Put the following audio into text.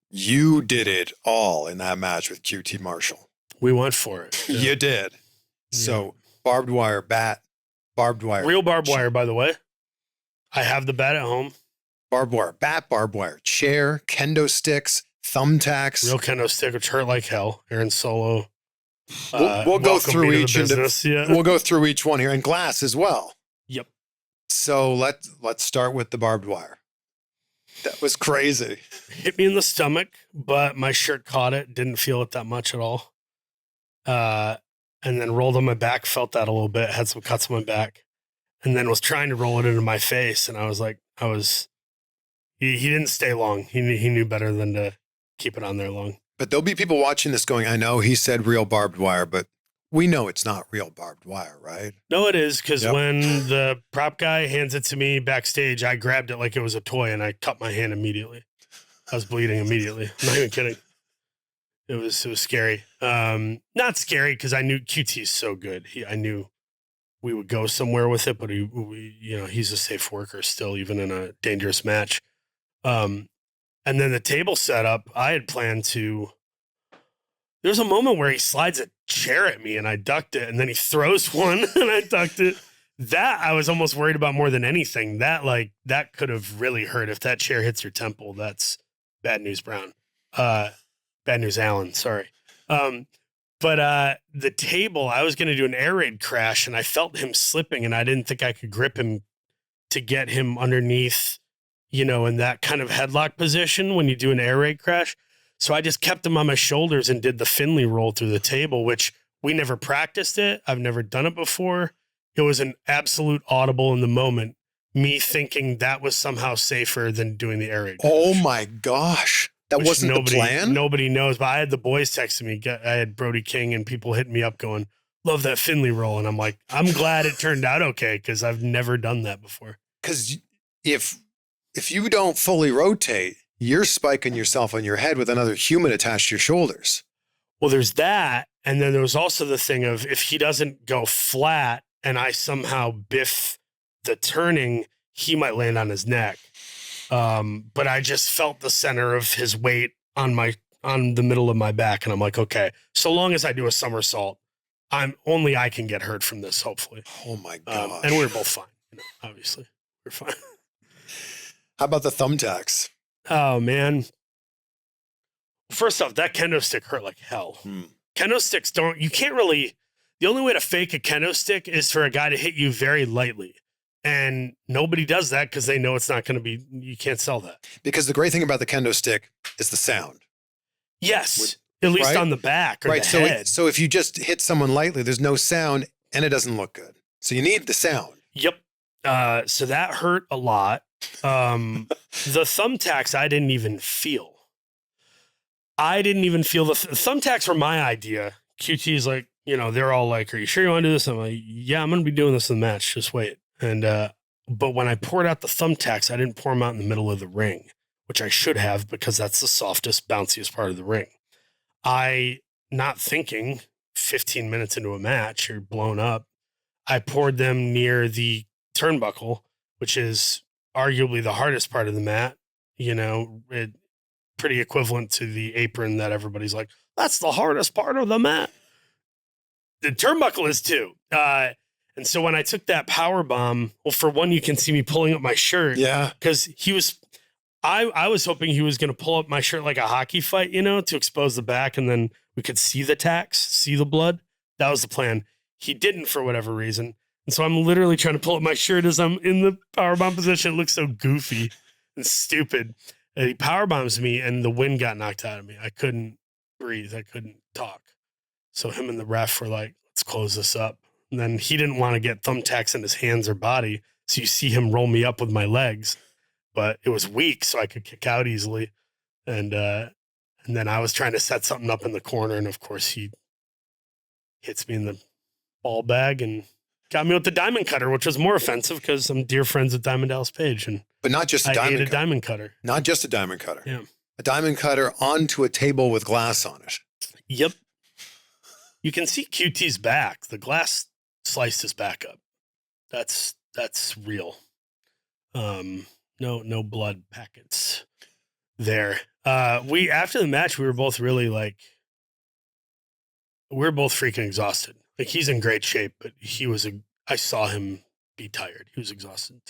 You did it all in that match with QT Marshall. We went for it. Yeah. You did. So barbed wire bat, barbed wire. Real barbed wire, by the way. I have the bat at home. Barbed wire bat, barbed wire chair, kendo sticks, thumbtacks. Real kendo stick, which hurt like hell. Aaron Solo. We'll go through each. We'll go through each one here, and glass as well. Yep. So let's start with the barbed wire. That was crazy. Hit me in the stomach, but my shirt caught it. Didn't feel it that much at all. And then rolled on my back, felt that a little bit, had some cuts on my back, and then was trying to roll it into my face. And I was like, he didn't stay long. He knew better than to keep it on there long. But there'll be people watching this going, I know he said real barbed wire, but we know it's not real barbed wire, right? No, it is, because when the prop guy hands it to me backstage, I grabbed it like it was a toy and I cut my hand immediately. I was bleeding immediately. I'm not even kidding. It was scary. Not scary because I knew QT's so good. I knew we would go somewhere with it, but he's a safe worker still, even in a dangerous match. And then the table setup, I had planned to. There was a moment where he slides a chair at me and I ducked it, and then he throws one and I ducked it. That I was almost worried about more than anything. That could have really hurt. If that chair hits your temple, that's bad news, Brown. Bad news, Allen. Sorry. But the table, I was going to do an air raid crash and I felt him slipping and I didn't think I could grip him to get him underneath, in that kind of headlock position when you do an air raid crash. So I just kept him on my shoulders and did the Finley roll through the table, which we never practiced it. I've never done it before. It was an absolute audible in the moment, me thinking that was somehow safer than doing the air raid crash. Oh my gosh. That wasn't the plan? Nobody knows, but I had the boys texting me. I had Brody King and people hitting me up going, love that Finley roll. And I'm like, I'm glad it turned out okay because I've never done that before. Because if you don't fully rotate, you're spiking yourself on your head with another human attached to your shoulders. Well, there's that. And then there was also the thing of if he doesn't go flat and I somehow biff the turning, he might land on his neck. But I just felt the center of his weight on the middle of my back. And I'm like, okay, so long as I do a somersault, I can get hurt from this, hopefully. Oh my God. And we're both fine. Obviously we're fine. How about the thumbtacks? Oh man. First off, that kendo stick hurt like hell. Kendo sticks the only way to fake a kendo stick is for a guy to hit you very lightly. And nobody does that because they know it's not going to be, you can't sell that. Because the great thing about the kendo stick is the sound. Yes. At least on the back or the head. So if you just hit someone lightly, there's no sound and it doesn't look good. So you need the sound. Yep. So that hurt a lot. The thumbtacks, I didn't even feel. The thumbtacks were my idea. QT's like, they're all like, are you sure you want to do this? I'm like, yeah, I'm going to be doing this in the match. Just wait. And, but when I poured out the thumbtacks, I didn't pour them out in the middle of the ring, which I should have because that's the softest, bounciest part of the ring. Not thinking 15 minutes into a match, you're blown up. I poured them near the turnbuckle, which is arguably the hardest part of the mat, pretty equivalent to the apron that everybody's like, that's the hardest part of the mat. The turnbuckle is too. And so when I took that power bomb, well, for one, you can see me pulling up my shirt. Yeah. Because I was hoping he was going to pull up my shirt like a hockey fight, to expose the back. And then we could see the tacks, see the blood. That was the plan. He didn't for whatever reason. And so I'm literally trying to pull up my shirt as I'm in the power bomb position. It looks so goofy and stupid. And he power bombs me and the wind got knocked out of me. I couldn't breathe. I couldn't talk. So him and the ref were like, let's close this up. And then he didn't want to get thumbtacks in his hands or body. So you see him roll me up with my legs, but it was weak. So I could kick out easily. And then I was trying to set something up in the corner. And of course he hits me in the ball bag and got me with the diamond cutter, which was more offensive because I'm dear friends with Diamond Dallas Page. But not just a diamond cutter. Not just a diamond cutter. Yeah. A diamond cutter onto a table with glass on it. Yep. You can see QT's back. The glass sliced his back up. That's real. No blood packets. there. We after the match, we were both really like, we're both freaking exhausted. Like he's in great shape, but I saw him be tired. He was exhausted.